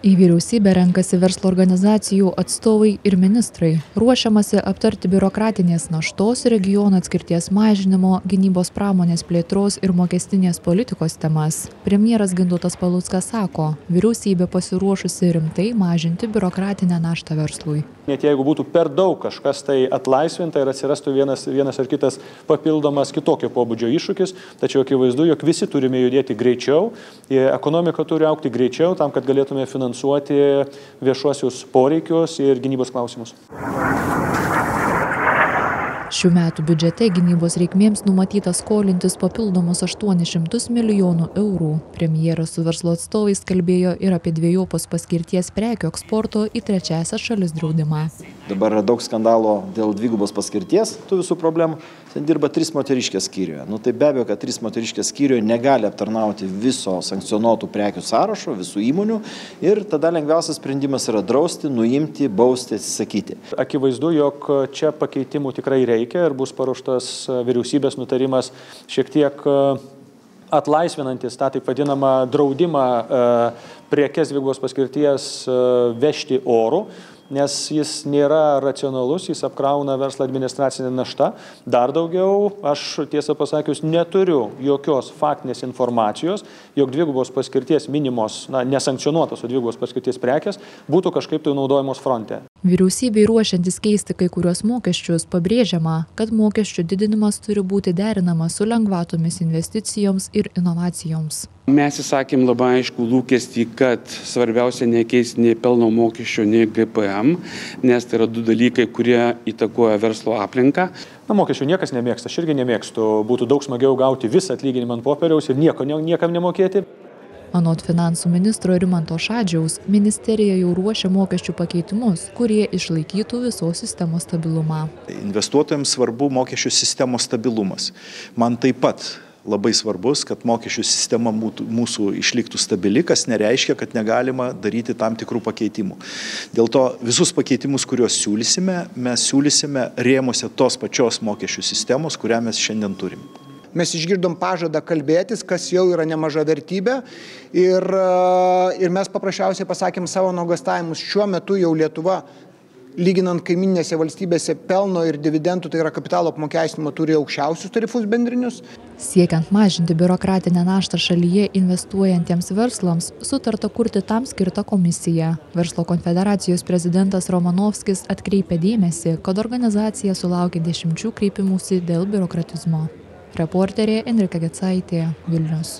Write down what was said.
Į vyriausybę renkasi verslo organizacijų atstovai ir ministrai. Ruošiamasi aptarti biurokratinės naštos, regiono atskirties mažinimo, gynybos pramonės plėtros ir mokestinės politikos temas. Premjeras Gintautas Paluckas sako, vyriausybė pasiruošusi rimtai mažinti biurokratinę naštą verslui. Net jeigu būtų per daug kažkas tai atlaisvinta ir atsirastų vienas ar kitas papildomas kitokio pobūdžio iššūkis, tačiau akivaizdu, jog visi turime judėti greičiau, ekonomika turi augti greičiau tam, kad galėtume finansuoti viešuosius poreikius ir gynybos klausimus. Šių metų biudžete gynybos reikmėms numatyta skolintis papildomus 800 milijonų eurų. Premjeras su verslo atstovais kalbėjo ir apie dvejopos paskirties prekių eksporto į trečiąsias šalis draudimą. Dabar yra daug skandalo dėl dvigubos paskirties, tų visų problemų. Ten dirba 3 moteriškės skyriuje. Tai be abejo, kad 3 moteriškės skyriuje negali aptarnauti viso sankcionuotų prekių sąrašo, visų įmonių ir tada lengviausias sprendimas yra drausti, nuimti, bausti, atsisakyti. Akivaizdu, jog čia pakeitimų tikrai reikia ir bus paruoštas vyriausybės nutarimas šiek tiek atlaisvinantis tą taip vadinamą draudimą prekes dvigubos paskirties vežti oru, nes jis nėra racionalus, jis apkrauna verslą administracinę naštą. Dar daugiau, aš tiesą pasakius, neturiu jokios faktinės informacijos, jog dvigubos paskirties minimos, nesankcionuotos, o dvigubos paskirties prekės būtų kažkaip tai naudojamos fronte. Vyriausybei ruošiantis keisti kai kuriuos mokesčius, pabrėžiama, kad mokesčių didinimas turi būti derinamas su lengvatomis investicijoms ir inovacijoms. Mes įsakėm labai aišku lūkestį, kad svarbiausia nekeisti nei pelno mokesčio, nei GPM, nes tai yra 2 dalykai, kurie įtakoja verslo aplinką. Mokesčių niekas nemėgsta, aš irgi nemėgstu, būtų daug smagiau gauti visą atlyginimą ant popieriaus ir niekam nemokėti. Anot finansų ministro Rimanto Šadžiaus, ministerija jau ruošia mokesčių pakeitimus, kurie išlaikytų visos sistemos stabilumą. Investuotojams svarbu mokesčių sistemos stabilumas. Man taip pat labai svarbus, kad mokesčių sistema mūsų išliktų stabili, kas nereiškia, kad negalima daryti tam tikrų pakeitimų. Dėl to visus pakeitimus, kuriuos siūlysime, mes siūlysime rėmuose tos pačios mokesčių sistemos, kurią mes šiandien turim. Mes išgirdom pažadą kalbėtis, kas jau yra nemaža vertybė ir mes paprasčiausiai pasakėm savo nuogąstavimus. Šiuo metu jau Lietuva, lyginant kaiminėse valstybėse, pelno ir dividendų, tai yra kapitalo apmokestinimo, turi aukščiausius tarifus bendrinius. Siekiant mažinti biurokratinę naštą šalyje investuojantiems verslams, sutarta kurti tam skirtą komisiją. Verslo konfederacijos prezidentas Romanovskis atkreipė dėmesį, kad organizacija sulaukė 10 kreipimųsi dėl biurokratizmo. Reporterė Enrika Gecaitė, Vilnius.